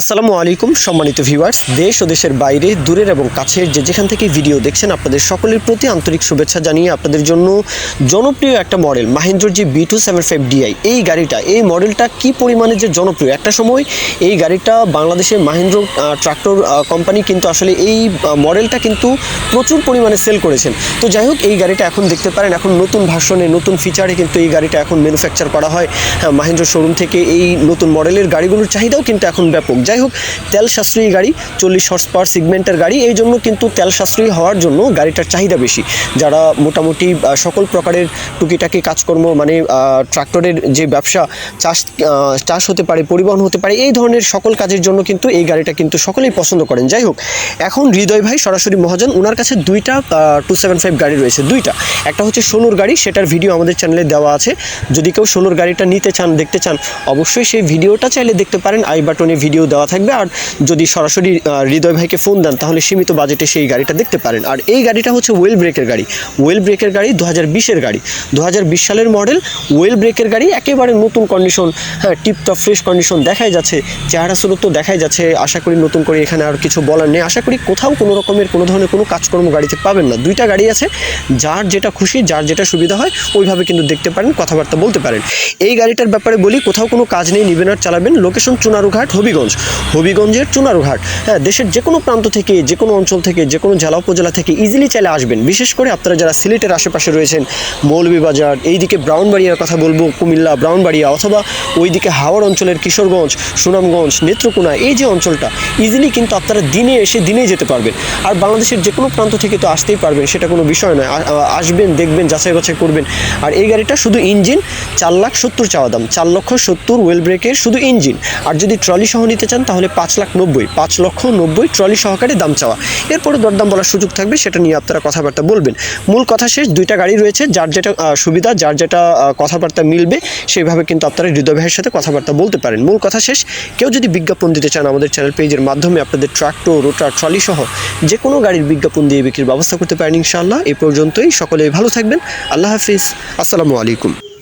আসসালামু আলাইকুম সম্মানিত ভিউয়ার্স, দেশ ও দেশের বাইরে দূরের এবং কাছের যেখান থেকে ভিডিও দেখছেন আপনাদের সকলের প্রতি আন্তরিক শুভেচ্ছা জানিয়ে আপনাদের জন্য জনপ্রিয় একটা মডেল মাহিন্দ্রার যে B275Di এই গাড়িটা, এই মডেলটা কি পরিমাণে যে জনপ্রিয়। একটা সময় এই গাড়িটা বাংলাদেশের মাহিন্দ্রা ট্রাক্টর কোম্পানি কিন্তু আসলে এই মডেলটা কিন্তু প্রচুর পরিমাণে সেল করেছেন। তো যাই হোক, এই গাড়িটা এখন দেখতে পারেন এখন নতুন ভার্সনে নতুন ফিচারে কিন্তু এই গাড়িটা এখন ম্যানুফ্যাকচার করা হয় মাহিন্দ্রা শোরুম থেকে। এই নতুন মডেলের গাড়িগুলোর চাহিদাও কিন্তু এখন ব্যাপক। যাই হোক, তেল সাশ্রয়ী গাড়ি, 40 হর্স পাওয়ার সেগমেন্টের গাড়ি, এই জন্য কিন্তু তেল সাশ্রয়ী হওয়ার জন্য গাড়িটার চাহিদা বেশি। যারা মোটামুটি সকল প্রকারের টুকিটাকি কাজকর্ম মানে ট্রাক্টরের যে ব্যবসা, চাষ হতে পারে, পরিবহন হতে পারে, এই ধরনের সকল কাজের জন্য কিন্তু এই গাড়িটা কিন্তু সকলেই পছন্দ করেন। যাই হোক, এখন হৃদয় ভাই সরাসরি মহাজন ওনার কাছে দুইটা 275 গাড়ি রয়েছে, দুইটা। একটা হচ্ছে 16 গাড়ি, সেটার ভিডিও আমাদের চ্যানেলে দেওয়া আছে। যদি কেউ 16 গাড়িটা নিতে চান, দেখতে চান, অবশ্যই সেই ভিডিওটা চাইলে দেখতে পারেন, আই বাটনে ভিডিও দেওয়া থাকবে। আর যদি সরাসরি হৃদয় ভাইকে ফোন দেন তাহলে সীমিত বাজেটে সেই গাড়িটা দেখতে পারেন। আর এই গাড়িটা হচ্ছে ওয়েল ব্রেকের গাড়ি, ওয়েল ব্রেকের গাড়ি 2020-এর গাড়ি, 2020 সালের মডেল, ওয়েল ব্রেকের গাড়ি, একেবারে নতুন কন্ডিশন, টিপটপ ফ্রেশ কন্ডিশন দেখাই যাচ্ছে, চেহারা সুরত তো দেখাই যাচ্ছে। আশা করি নতুন করে এখানে আর কিছু বলার নেই। আশা করি কোথাও কোনো রকমের কোনো ধরনের কোনো কাজকর্ম গাড়িতে পাবেন না। দুইটা গাড়ি আছে, যার যেটা খুশি, যার যেটা সুবিধা হয় ওইভাবে কিন্তু দেখতে পারেন, কথাবার্তা বলতে পারেন। এই গাড়িটার ব্যাপারে বলি, কোথাও কোনো কাজ নেই, নিবেন আর চালাবেন। লোকেশন চুনারুঘাট, হবিগঞ্জের চুনারুঘাট। দেশের যে কোনো প্রান্ত থেকে, যে কোনো অঞ্চল থেকে, যে কোনো জেলা উপজেলা থেকে ইজিলি চাইলে আসবেন। বিশেষ করে আপনারা যারা সিলেটের আশেপাশে রয়েছেন, মৌলভীবাজার, এইদিকে ব্রাউনবাড়িয়ার কথা বলবো, কুমিল্লা ব্রাউনবাড়িয়া, অথবা ওইদিকে হাওড় অঞ্চলের কিশোরগঞ্জ, সুনামগঞ্জ, নেত্রকোনা, এই যে অঞ্চলটা, ইজিলি কিন্তু আপনারা দিনে এসে দিনেই যেতে পারবেন। আর বাংলাদেশের যে কোনো প্রান্ত থেকে তো আসতেই পারবেন, সেটা কোনো বিষয় নয়। আসবেন, দেখবেন, যাচাই বাছাই করবেন। আর এই গাড়িটা শুধু ইঞ্জিন 4,70,000 চাওয়া দাম, 4,70,000 ওয়েল ব্রেকের শুধু ইঞ্জিন। আর যদি ট্রলি সহ নিতে চান তাহলে 5,90,000 ট্রলি সহকারে দাম চাওয়া। এরপরে দরদাম বলার সুযোগ থাকবে, সেটা নিয়ে আপনারা কথাবার্তা বলবেন। মূল কথা শেষ, দুইটা গাড়ি রয়েছে, যার যেটা সুবিধা, যার যেটা কথাবার্তা মিলবে সেইভাবে কিন্তু আপনারা হৃদয় ভাইয়ের সাথে কথাবার্তা বলতে পারেন। মূল কথা শেষ। কেউ যদি বিজ্ঞাপন দিতে চান আমাদের চ্যানেল পেজের মাধ্যমে আপনাদের ট্রাক্টর, রোটার, ট্রলি সহ যে কোনো গাড়ির বিজ্ঞাপন দিয়ে বিক্রির ব্যবস্থা করতে পারেন ইনশাআল্লাহ। এই পর্যন্তই, সকলে ভালো থাকবেন। আল্লাহ হাফিজ, আসসালামু আলাইকুম।